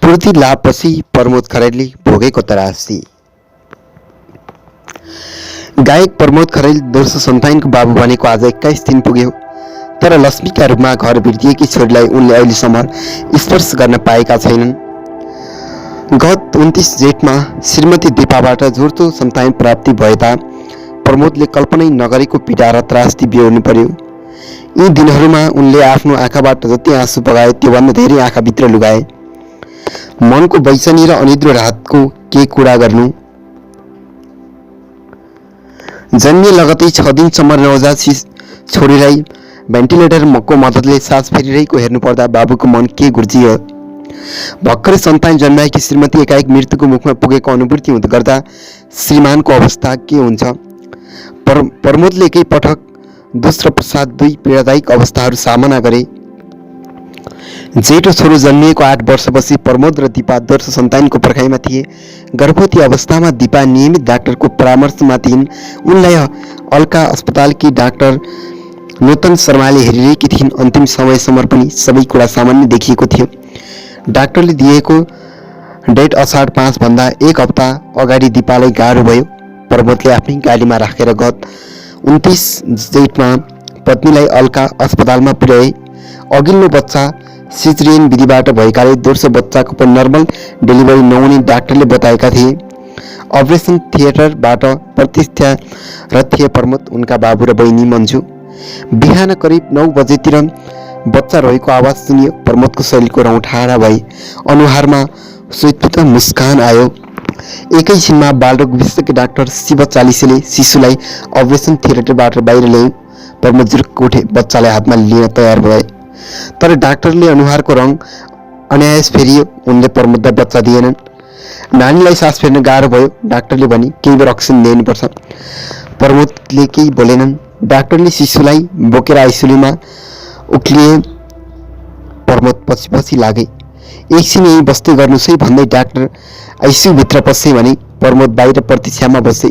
पूर्ति लाभपछि प्रमोद खरेलले भोगेको त्रासदी। गायक प्रमोद खरेल दोस्रो सन्तानको बाबु बनेको आज 21 दिन पुग्यो। तर लक्ष्मीका रूपमा घर बिर्दिएकी छोरीलाई उनले अहिलेसम्म स्पर्श गर्न पाएका छैनन्। गत 29 जेठमा श्रीमती दिपाबाट जोर्तो सन्तान प्राप्ति भएता प्रमोदले कल्पनै नगरेको पीडा र त्रासदी बिहोर्नु पर्यो। यी दिनहरूमा उनले आफ्नो आँखाबाट जति आँसु बगाए त्योभन्दा धेरै आँखाभित्र लुगाए। मनको बैचनी र अनिद्रो रातको के कुरा गर्नु। जन्मिए लगतै 6 दिनसम्म नवजात छोरीलाई भेन्टिलेटरको मद्दतले सास फेरिरहेको हेर्नु पर्दा बाबुको मन के गुर्जियो। भर्खरै सन्तान जन्माएकी श्रीमती एकाएक मृत्युको मुखमा पुगेको अनुभूति हुँदै गर्दा श्रीमानको अवस्था के हुन्छ। प्रमोदले एकै पटक दोस्रो प्रसाद 2 पीडादायक अवस्थाहरू सामना गरे। जेठो छोरो जन्मिएको 8 वर्षपछि प्रमोद र दिपा दोस्रो सन्तानको पर्खाइमा थिए। गर्भवती अवस्थामा दिपा नियमित डाक्टरको परामर्शमा थिइन्। उनलाई अल्का अस्पतालकी डाक्टर नूतन शर्माले हेरिरहेकी थिइन्। अन्तिम समयसम्म पनि सबै कुरा सामान्य देखिएको थियो। डाक्टरले दिएको डेट असाढ 5 भन्दा 1 हप्ता अगाडि दिपालाई गाह्रो भयो। प्रमोदले आफ्नै गाडीमा राखेर गत 29 जेठमा पत्नीलाई अल्का अस्पतालमा पुर्याए। अघिल्लो बच्चा सिजरियन विधिबाट भएकाले दोस्रो बच्चाको पनि नर्मल डेलिभरी नहुने डाक्टरले बताएका थिए। अपरेसन थिएटरबाट प्रतीक्षारत थिए प्रमोद, उनका बाबु र बहिनी मन्जु। बिहान करिब 9 बजेतिर बच्चा रहेको आवाज सुनियो। प्रमोदको शरीरको रौँ ठाडा भए, अनुहारमा स्वेत मुस्कान आयो। एकैछिनमा बालरोग विशेषज्ञ डाक्टर शिव चालिसेले शिशुलाई अपरेसन थिएटरबाट बाहिर ल्याए। प्रमोद जुरुक्क उठे, बच्चालाई हातमा लिन तयार भए। तर डाक्टरले अनुहारको रङ अनायास फेरियो। उनले प्रमोदलाई बच्चा दिएनन्। नानीलाई सास फेर्न गाह्रो भयो। डाक्टरले भने केही बेर अक्सिजन दिनुपर्छ। प्रमोदले केही बोलेनन्। डाक्टरले शिशुलाई बोकेर आइसियुमा उक्लिए। प्रमोद पछि लागे। एकछिन यही बस्दै गर्नुहोस् है भन्दै डाक्टर आइसियुभित्र पसे भने प्रमोद बाहिर प्रतीक्षामा बसे।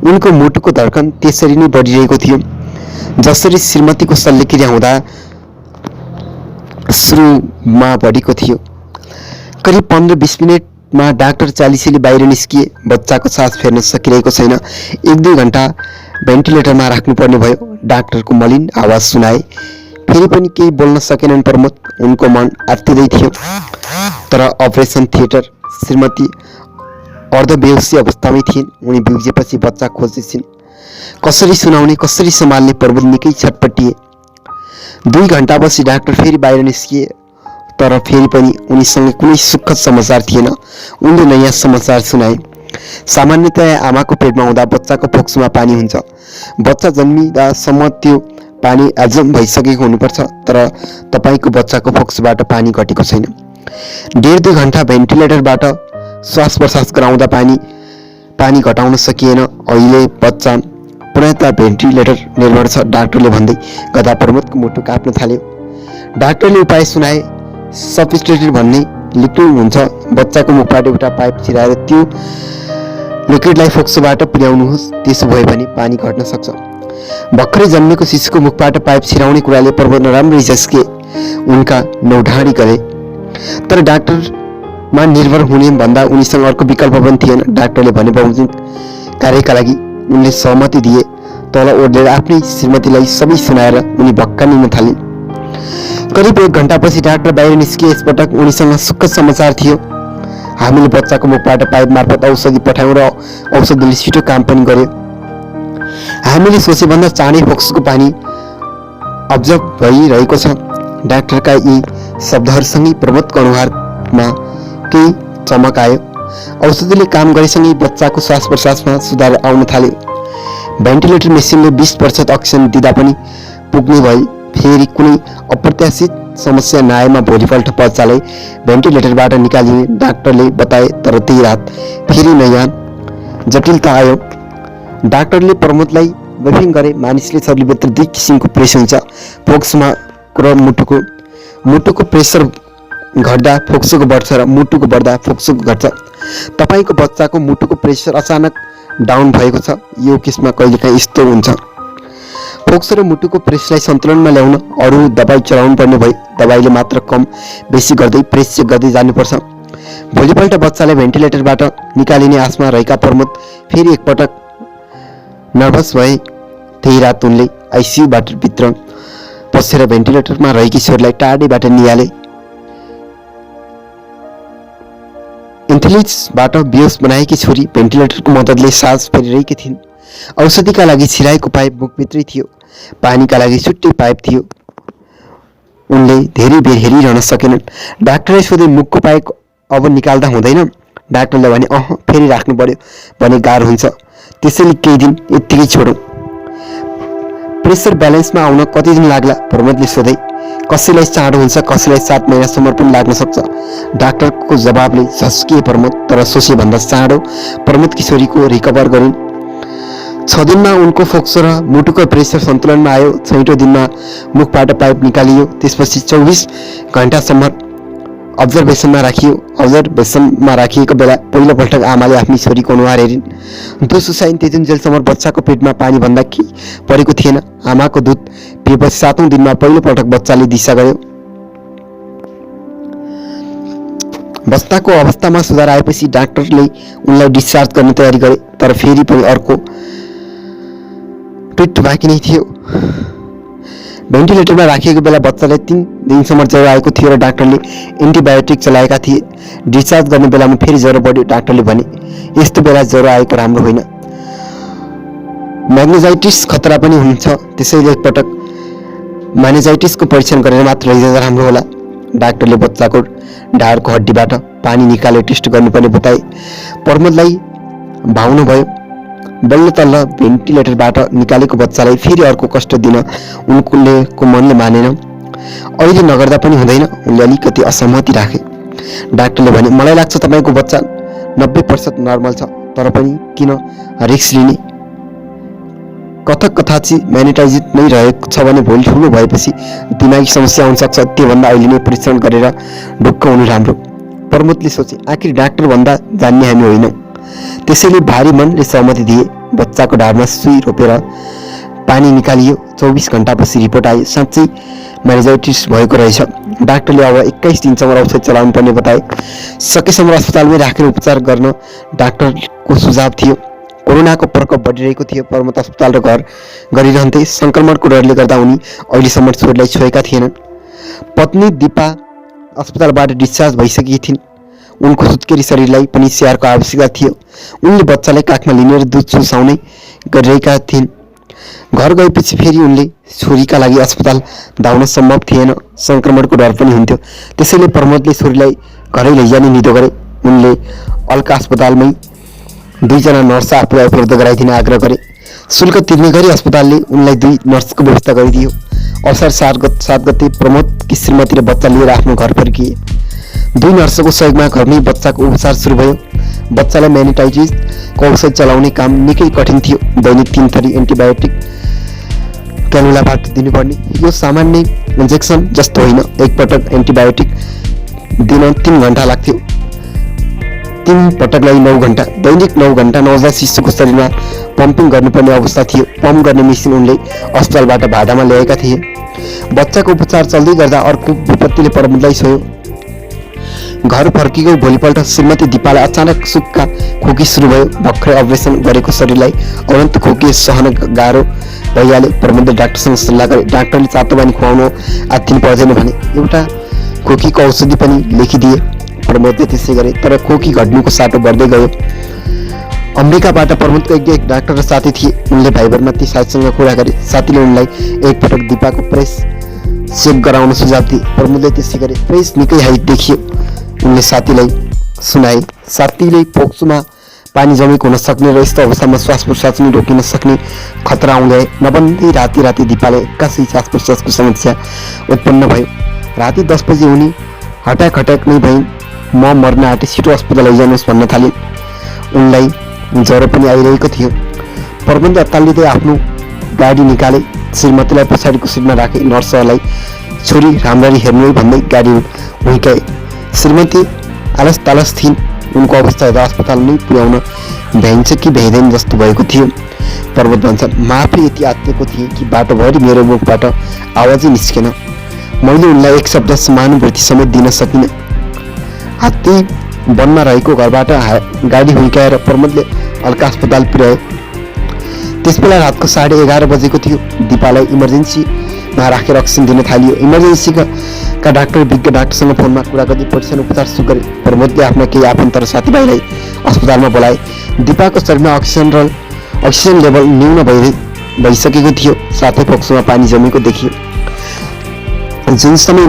उनको मुटुको धड्कन त्यसरी नै बढिरहेको थियो जसरी श्रीमतीको शल्यक्रिया हुँदा सुरुमा बढेको थियो। करिब 15-20 मिनटमा डाक्टर चालिसेले बाहिर निस्किए। बच्चाको सास फेर्न सकिरहेको छैन। 1-2 घण्टा भेन्टिलेटरमा राख्नुपर्ने भयो। डाक्टरको मलिन आवाज सुनाए। फेरि पनि केही बोल्न सकेनन् प्रमोद। उनको मन आत्तिँदै थियो। तर अपरेसन थिएटर श्रीमती अर्धबेहोसी अवस्थामै थिइन्। उनी बिउजेपछि बच्चा खोज्दैछिन्। कसरी सुनाउने, कसरी सम्हाल्ने, प्रमोद निकै छटपटिए। 2 घण्टापछि डाक्टर फेरि बाहिर निस्किए। तर फेरि पनि उनीसँग कुनै सुखद समाचार थिएन। उनले नयाँ समाचार सुनाए। सामान्यतया आमाको पेटमा हुँदा बच्चाको फोक्सोमा पानी हुन्छ। बच्चा जन्मिँदासम्म त्यो पानी हजम भइसकेको हुनुपर्छ। तर तपाईको बच्चाको फोक्सोबाट पानी घटेको छैन। 1.5-2 घण्टा भेन्टिलेटरबाट श्वास प्रश्वास गराउँदा पानी घटाउन सकिएन। अहिले बच्चा पुनः भेन्टिलेटर निर्भर छ, डाक्टरले भन्दै गर्दा प्रमोदको मुटु काप्न थाल्यो। डाक्टरले उपाय सुनाए। सब्स्टिट्युट भन्ने लिक्विड हुन्छ। बच्चाको मुखबाट एउटा पाइप छिराएर त्यो लिक्विडलाई फोक्सोबाट पुर्याउनुहोस्। त्यसो भयो भने पानी घट्न सक्छ। भर्खरै जन्मेको शिशुको मुखबाट पाइप छिराउने कुराले प्रमोद राम्ररी झस्के। उनका नौढाडी गरे। तर डाक्टरमा निर्भर हुने भन्दा उनीसँग अर्को विकल्प पनि थिएन। डाक्टरले भने बमोजिम कार्यका लागि उनले सहमति दिए। तल ओर्लेर आफ्नै श्रीमतीलाई सबै सुनाएर उनी भक्कानिन थालिन्। करिब 1 घण्टापछि डाक्टर बाहिर निस्किए। यसपटक उनीसँग सुखद समाचार थियो। हामीले बच्चाको मुखबाट पाइप मार्फत औषधि पठायौँ र औषधिले छिटो काम पनि गर्यो। हामीले सोचेभन्दा चाँडै फोक्सोको पानी अब्जर्भ भइरहेको छ। डाक्टरका यी शब्दहरूसँगै प्रमोदको अनुहारमा केही चमक आयो। औषधिले काम गरेसँगै बच्चाको श्वास प्रश्वासमा सुधार आउन थाल्यो। भेन्टिलेटर मेसिनले 20% अक्सिजन दिँदा पनि पुग्ने भए। फेरि कुनै अप्रत्याशित समस्या नआएमा भोलिपल्ट बच्चालाई भेन्टिलेटरबाट निकालिने डाक्टरले बताए। तर त्यही रात फेरि नयाँ जटिलता आयो। डाक्टरले प्रमोदलाई ब्रिफिङ गरे। मानिसले शरीरभित्र 2 किसिमको प्रेसर हुन्छ, फोक्सोमा र मुटुको प्रेसर घट्दा फोक्सोको बढ्छ र मुटुको बढ्दा फोक्सोको घट्छ। तपाईको बच्चाको मुटुको प्रेसर अचानक डाउन भएको छ। यो केसमा कहिलेकाहीँ यस्तो हुन्छ। फोक्सो र मुटुको प्रेसरलाई सन्तुलनमा ल्याउन अरू दबाई चलाउनु पर्ने भयो। दबाईले मात्र कम बेसी गर्दै प्रेस चेक गर्दै जानुपर्छ। भोलिपल्ट बच्चालाई भेन्टिलेटरबाट निकालिने आशमा रहेका प्रमोद फेरि एकपटक नर्भस भए। त्यही रात उनले आइसियुबाट भित्र पसेर भेन्टिलेटरमा रहेकी छोरीलाई टाढैबाट निहाले। इन्थेलिजबाट बेहोस बनाएकी छोरी भेन्टिलेटरको मद्दतले सास फेरिरहेकी थिइन्। औषधिका लागि छिराएको पाइप मुखभित्रै थियो, पानीका लागि छुट्टै पाइप थियो। उनले धेरै बेर हेरिरहन सकेनन्। डाक्टरले सोधे, मुखको पाइप अब निकाल्दा हुँदैन? डाक्टरले भने, फेरि राख्नु पर्यो भने गाह्रो हुन्छ, त्यसैले केही दिन यत्तिकै छोडौँ। प्रेसर ब्यालेन्समा आउन कति दिन लाग्ला? प्रमोदले सोधे। कसैलाई चाँडो हुन्छ, कसैलाई 7 महिनासम्म पनि लाग्न सक्छ। डाक्टरको जवाबले झस्किए प्रमोद, तर सोचेभन्दा चाँडो प्रमोद किशोरीको रिकभर गरिन्। 6 दिनमा उनको फोक्सो र मुटुको प्रेसर सन्तुलनमा आयो। 6औं दिनमा मुखबाट पाइप निकालियो। त्यसपछि 24 घण्टासम्म अब्जर्भेसनमा राखिएको बेला पहिलोपल्ट आमाले आफ्नी छोरीको अनुहार हेरिन्। दोस्रो साइन त्यतिन्जेलसम्म बच्चाको पेटमा पानी भन्दा केही परेको थिएन। आमाको दुध पिएपछि 7औं दिनमा पहिलोपटक बच्चाले दिशा गयो। बच्चाको अवस्थामा सुधार आएपछि डाक्टरले उनलाई डिस्चार्ज गर्ने तयारी गरे, तर फेरि पनि अर्को ट्रिट बाँकी नै थियो। भेन्टिलेटरमा राखिएको बेला बच्चालाई 3 दिनसम्म ज्वरो आएको थियो र डाक्टरले एन्टिबायोटिक चलाएका थिए। डिस्चार्ज गर्ने बेलामा फेरि ज्वरो बढ्यो। डाक्टरले भने, यस्तो बेला ज्वरो आएको राम्रो होइन, म्याग्नेजाइटिस खतरा पनि हुन्छ, त्यसैले एकपटक म्याग्नेजाइटिसको परीक्षण गरेर मात्र लैजाँदा राम्रो होला। डाक्टरले बच्चाको ढाडको हड्डीबाट पानी निकालेर टेस्ट गर्नुपर्ने बताए। प्रमोदलाई भाउनु भयो। बल्ल तल्ल भेन्टिलेटरबाट निकालेको बच्चालाई फेरि अर्को कष्ट दिन उनको मनले मानेन। अहिले नगर्दा पनि हुँदैन, उनले अलिकति असहमति राखे। डाक्टरले भने, मलाई लाग्छ तपाईँको बच्चा 90% नर्मल छ, तर पनि किन रिस्क लिने? कथाची म्याग्नेटाइज नै रहेको छ भने भोलि ठुलो भएपछि दिमागी समस्या आउन सक्छ। त्योभन्दा अहिले नै परीक्षण गरेर ढुक्क हुनु राम्रो। प्रमोदले सोचे, आखिर डाक्टर भन्दा जान्ने हामी होइनौँ। त्यसैले भारी मनले सहमति दिए। बच्चाको ढाडमा सुई रोपेर पानी निकालियो। 24 घण्टापछि रिपोर्ट आयो, साँच्चै म्याग्नेजाइटिस भएको रहेछ। डाक्टरले अब 21 दिनसम्म औषध चलाउनु पर्ने बताए। सकेसम्म अस्पतालमै राखेर उपचार गर्न डाक्टरको सुझाव थियो। कोरोनाको प्रकोप बढिरहेको थियो। प्रमोद अस्पताल र घर गरिरहन्थे। संक्रमणको डरले गर्दा उनी अहिलेसम्म छोरीलाई छोएका थिएनन्। पत्नी दिपा अस्पतालबाट डिस्चार्ज भइसकेकी थिइन्। उनको सुत्केरी शरीरलाई पनि स्याहारको आवश्यकता थियो। उनले बच्चालाई काखमा लिने र दुध चुसाउने गरिरहेका थिइन्। घर गएपछि फेरि उनले छोरीका लागि अस्पताल धाउन सम्भव थिएन, संक्रमणको डर पनि हुन्थ्यो। त्यसैले प्रमोदले छोरीलाई घरै लैजाने निधो गरे। उनले अल्का अस्पतालमै 2 जना नर्स आफूलाई उपलब्ध गराइदिन आग्रह गरे। शुल्क तिर्ने गरी अस्पतालले उनलाई 2 नर्सको व्यवस्था गरिदियो। असार 7 गते प्रमोदकी श्रीमती र बच्चा लिएर आफ्नो घर फर्किए। 2 नर्सको सहयोगमा घरमै बच्चाको उपचार सुरु भयो। बच्चालाई म्याग्नेटाइटिसको औषध चलाउने काम निकै कठिन थियो। दैनिक 3 थरी एन्टिबायोटिक क्यानुलाबाट दिनुपर्ने। यो सामान्य इन्जेक्सन जस्तो होइन। एकपटक एन्टिबायोटिक दिन 3 घण्टा लाग्थ्यो। 3 पटकलाई 9 घण्टा। दैनिक 9 घण्टा नवजात शिशुको शरीरमा पम्पिङ गर्नुपर्ने अवस्था थियो। पम्प गर्ने मेसिन उनले अस्पतालबाट भाडामा ल्याएका थिए। बच्चाको उपचार चल्दै गर्दा अर्को विपत्तिले प्रमोदलाई छोयो। घर फर्किएको भोलिपल्ट श्रीमती दिपालाई अचानक सुक्खा खोकी सुरु भयो। भर्खरै अपरेसन गरेको शरीरलाई अनन्त खोकी सहन गाह्रो भइहाल्यो। प्रमोदले डाक्टरसँग सल्लाह गरे। डाक्टरले तातो पानी खुवाउन आत्तिनु पर्दैन भने एउटा खोकीको औषधि पनि लेखिदिए। प्रमोदले त्यसै गरे, तर खोकी घट्नुको साटो बढ्दै गयो। अमेरिकाबाट प्रमोदको एक डाक्टर र साथी थिए। उनले भाइबरमा ती साथीसँग कुरा गरे। साथीले उनलाई एकपटक दिपाको प्रेस चेक गराउन सुझाव दिए। प्रमोदले त्यसै गरे। प्रेस निकै हाई देखियो। उनले साथीलाई सुनाए। साथीले फोक्सोमा पानी जमेको हुन सक्ने र यस्तो अवस्थामा श्वास प्रश्वास पनि रोकिन सक्ने खतरा आउँदै नबन्दै राति दिपाले एक्कासी श्वास प्रश्वासको समस्या उत्पन्न भयो। राति 10 बजे उनी हटाक नै भइन्। म मर्न आँटे, छिटो अस्पताल लैजानुहोस् भन्न थालिन्। उनलाई ज्वरो पनि आइरहेको थियो। प्रबन्ध अत्तालिँदै आफ्नो गाडी निकाले। श्रीमतीलाई पछाडिको सिटमा राखे। नर्सलाई छोरी राम्ररी हेर्नु भन्दै गाडी हुर्काए। श्रीमती आलस तालस थिइन्। उनको अवस्था हेर्दा अस्पताल नै पुर्याउन भ्याइन्छ कि भ्याइँदैन जस्तो भएको थियो। पर्वत भन्छ, म आफै यति आत्तिएको थिएँ कि बाटोभरि मेरो मुखबाट आवाजै निस्केन। मैले उनलाई एक शब्द समानुभूति समेत दिन सकिनँ। हात्ती वनमा रहेको घरबाट गाडी हुर्काएर प्रमोदले हल्का अस्पताल पुर्यायो। त्यसबेला रातको 11:30 बजेको थियो। दिपालाई इमर्जेन्सीमा राखेर अक्सिजन दिन थालियो। इमर्जेन्सीका डाक्टर विज्ञ डाक्टरसँग फोनमा कुरा गर्दै परीक्षण उपचार सुरु गरे। प्रमोदले आफ्ना केही आफन्त र साथीभाइलाई अस्पतालमा बोलाए। दिपाको शरीरमा अक्सिजन लेभल न्यून भइसकेको थियो, साथै फोक्सोमा पानी जमेको देखियो। जुन समय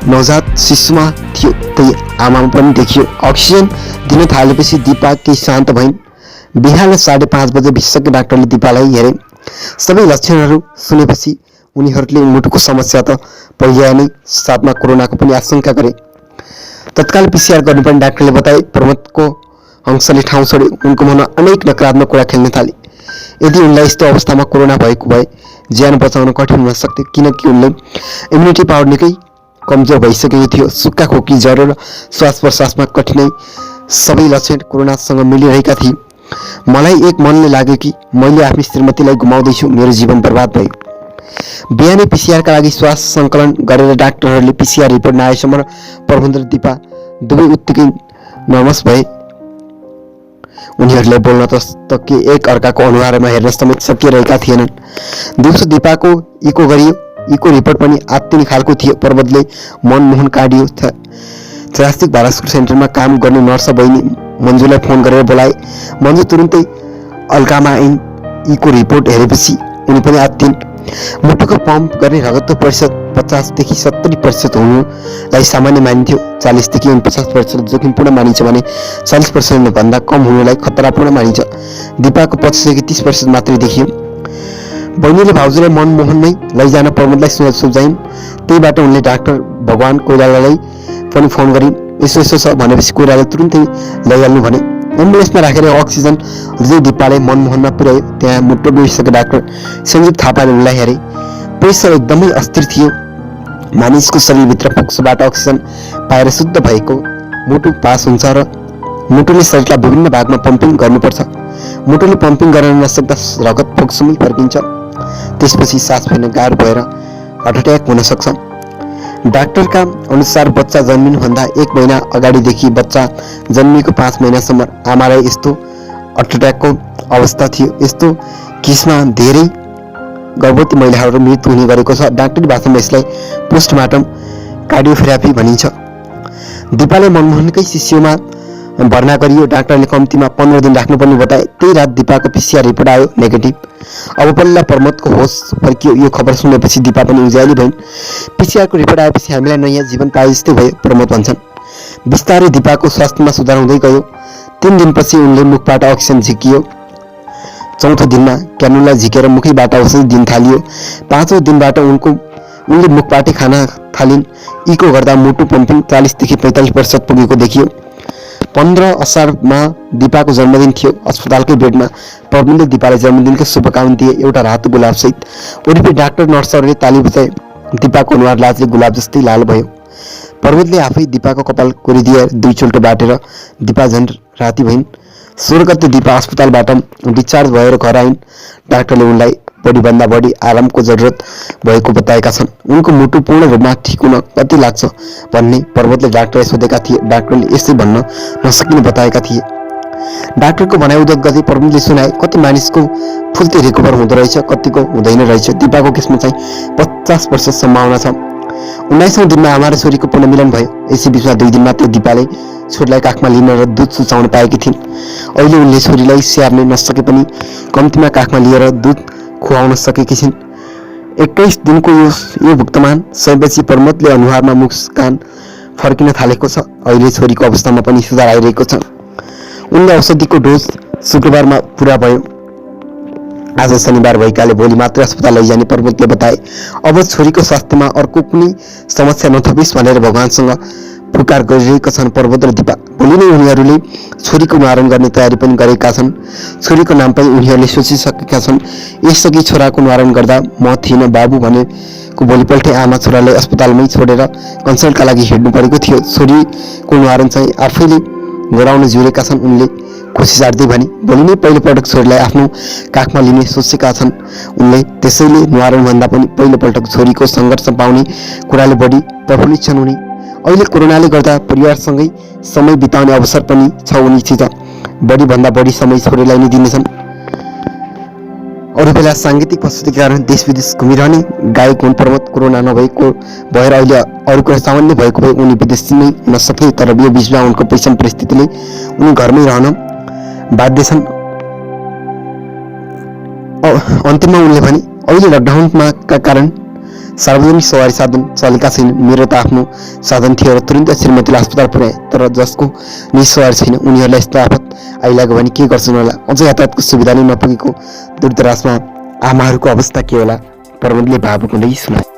नवजात शिशुमा थियो त्यही आमामा पनि देखियो। अक्सिजन दिन थालेपछि दिपा केही शान्त भइन्। बिहान 5:30 बजे विशेषज्ञ डाक्टरले दिपालाई हेरे। सबै लक्षणहरू सुनेपछि उनीहरूले मुटुको समस्या त पहिला नै, साथमा कोरोनाको पनि आशंका गरे। तत्काल PCR गर्नुपर्ने डाक्टरले बताए। प्रमोदको हंसले ठाउँ छोड्यो। उनको मनमा अनेक नकारात्मक कुरा खेल्न थाले। यदि उनलाई यस्तो अवस्थामा कोरोना भएको भए ज्यान बचाउन कठिन हुन सक्थ्यो, किनकि उनले इम्युनिटी पावर निकै कमजोर भइसकेको थियो। सुक्खा खोकी, ज्वरो र श्वास प्रश्वासमा कठिनाइ सबै लक्षण कोरोनासँग मिलिरहेका थिए। मलाई एक मनले लाग्यो कि मैले आफ्नो श्रीमतीलाई गुमाउँदैछु, मेरो जीवन बर्बाद भयो। बिहानै PCR का लागि श्वास सङ्कलन गरेर डाक्टरहरूले PCR रिपोर्ट नआएसम्म प्रबन्ध र दिपा दुवै उत्तिकै नर्भस भए। उनीहरूलाई बोल्न त के एक अर्काको अनुहारमा हेर्न समेत सकिरहेका थिएनन्। दिउँसो दिपाको इको गरियो। इको रिपोर्ट पनि आत्तिने खालको थियो। प्रमोदले मनमोहन कार्डियो थोरासिक भास्कुलर सेन्टरमा काम गर्ने नर्स बहिनी मन्जुलाई फोन गरेर बोलाए। मन्जु तुरुन्तै अल्कामा आइन्। इको रिपोर्ट हेरेपछि उनी पनि आत्तिन्। मुटुको पम्प गर्ने रगतको प्रतिशत 50 देखि 70% हुनुलाई सामान्य मानिन्थ्यो। 40 देखि 49% जोखिमपूर्ण मानिन्छ भने 40% भन्दा कम हुनुलाई खतरापूर्ण मानिन्छ। दिपाको 25 देखि 30% मात्रै देखियो। बहिनीले भाउजूलाई मनमोहनमै लैजान प्रमोदलाई सुझाइन्। त्यहीबाट उनले डाक्टर भगवान कोइरालालाई पनि फोन गरिन्। यसो छ भनेपछि कोइराला तुरुन्तै लैहाल्नु भने। एम्बुलेन्समा राखेर अक्सिजन लिँदै दिपालाई मनमोहनमा पुर्यायो। त्यहाँ मुटु विशेषज्ञ डाक्टर सञ्जीव थापाले उनलाई हेरे। प्रेसर एकदमै अस्थिर थियो। मानिसको शरीरभित्र फोक्सोबाट अक्सिजन पाएर शुद्ध भएको मुटु पास हुन्छ र मुटुले शरीरलाई विभिन्न भागमा पम्पिङ गर्नुपर्छ। मुटुले पम्पिङ गर्न नसक्दा रगत फोक्सोमै फर्किन्छ। त्यसपछि सास फेर्न गाह्रो भएर हार्ट अट्याक हुन सक्छ। डाक्टरका अनुसार बच्चा जन्मिनुभन्दा 1 महिना अगाडिदेखि बच्चा जन्मिएको 5 महिनासम्म आमालाई यस्तो हार्ट अट्याकको अवस्था थियो। यस्तो केसमा धेरै गर्भवती महिलाहरू मृत्यु हुने गरेको छ। डाक्टरी भाषामा यसलाई पोस्टमार्टम कार्डियोथेरापी भनिन्छ। दिपालाई मनमोहनकै शिशुमा भर्ना गरियो। डाक्टरले कम्तीमा 15 दिन राख्नुपर्ने बताए। त्यही रात दिपाको PCR रिपोर्ट आयो नेगेटिभ। अब बल्ल प्रमोदको होस फर्कियो। यो खबर सुनेपछि दिपा पनि उज्याली भइन्। PCR को रिपोर्ट आएपछि हामीलाई नयाँ जीवन पाए जस्तै भयो, प्रमोद भन्छन्। बिस्तारै दिपाको स्वास्थ्यमा सुधार हुँदै गयो। 3 दिनपछि उनले मुखबाट अक्सिजन झिकियो। 4औं दिनमा क्यानुला झिकेर मुखैबाट औषधि दिन थालियो। 5औं दिनबाट उनले मुखबाटै खान थालिन्। इको गर्दा मुटु पम्पिङ 40 देखि 45% पुगेको देखियो। 15 असारमा दिपाको जन्मदिन थियो। अस्पतालकै बेडमा प्रवीणले दिपालाई जन्मदिनको शुभकामना दिए, एउटा रातो गुलाब सहित। वरिपरि डाक्टर नर्सहरूले ताली बजाए। दिपाको अनुहार लाजले गुलाब जस्तै लाल भयो। प्रवीणले आफै दिपाको कपाल कोरिदिए। 2 चुल्टो बाटेर दिपा झन् राति भइन्। 16 गते दिपा अस्पतालबाट डिस्चार्ज भएर घर आइन्। डाक्टरले उनलाई बढीभन्दा बढी आरामको जरुरत भएको बताएका छन्। उनको मुटु पूर्ण रूपमा ठिक हुन कति लाग्छ भन्ने प्रमोदले डाक्टरलाई सोधेका थिए। डाक्टरले यसै भन्न नसकिने बताएका थिए। डाक्टरको भनाइ उद्धत गर्दै प्रमोदले सुनाए, कति मानिसको फुल्ते रिकभर हुँदो रहेछ, कतिको हुँदैन रहेछ। दिपाको केसमा चाहिँ 50% सम्भावना छ। 19औं दिनमा आमा र छोरीको पुनर्मिलन भयो। यसै बिचमा 2 दिन मात्रै दिपाले छोरीलाई काखमा लिन र दुध सुचाउन पाएकी थिइन्। अहिले उनले छोरीलाई स्याहार्न नसके पनि कम्तीमा काखमा लिएर दुध खुवाउन सकेकी छिन्। 21 दिनको यो भुक्तमान सयपछि प्रमोदले अनुहारमा मुस्कान फर्किन थालेको छ। अहिले छोरीको अवस्थामा पनि सुधार आइरहेको छ। उनले औषधिको डोज शुक्रबारमा पुरा भयो। आज शनिबार भएकाले भोलि मात्रै अस्पताल लैजाने प्रमोदले बताए। अब छोरीको स्वास्थ्यमा अर्को कुनै समस्या नथपिस् भनेर भगवानसँग पुकार गरिरहेका छन् प्रमोद र दिपा। भोलि नै उनीहरूले छोरीको निवारण गर्ने तयारी पनि गरेका छन्। छोरीको नाम पनि उनीहरूले सोचिसकेका छन्। यसअघि छोराको निवारण गर्दा म थिइनँ बाबु भनेको भोलिपल्टै आमा छोरालाई अस्पतालमै छोडेर कन्सल्टका लागि हिँड्नु परेको थियो। छोरीको निवारण चाहिँ आफैले गराउन जुरेका छन्, उनले खुसी सार्दै भने। भोलि नै पहिलोपटक छोरीलाई आफ्नो काखमा लिने सोचेका छन् उनले। त्यसैले निवारणभन्दा पनि पहिलोपटक छोरीको सङ्घर्ष पाउने कुराले बढी प्रफुल्लित छन् उनी। अहिले कोरोनाले गर्दा परिवारसँगै समय बिताउने अवसर पनि छ उनीसित। बढीभन्दा बढी समय छोरीलाई नै दिनेछन्। अरू बेला साङ्गीतिक प्रस्तुतिका कारण देश विदेश घुमिरहने गायक हुन् प्रमोद। कोरोना नभएको भएर अहिले अरू कुरा सामान्य भएको भए उनी विदेश नै हुन सक्थे, तर यो बिचमा उनको पैसा परिस्थितिले उनी घरमै रहन बाध्य छन्। अन्त्यमा उनले भने, अहिले लकडाउनमा का कारण सार्वजनिक सवारी साधन चलेका छैन। मेरो त आफ्नो साधन थियो र तुरन्त श्रीमतीलाई अस्पताल पुर्याए, तर जसको निजी सवारी छैन उनीहरूलाई यस्तो आफत आइलाग्यो भने के गर्छन् होला। अझ यातायातको सुविधा नै नपुगेको दूरदराजमा आमाहरूको अवस्था के होला, प्रमोदले भावुक हुँदै सुनाए।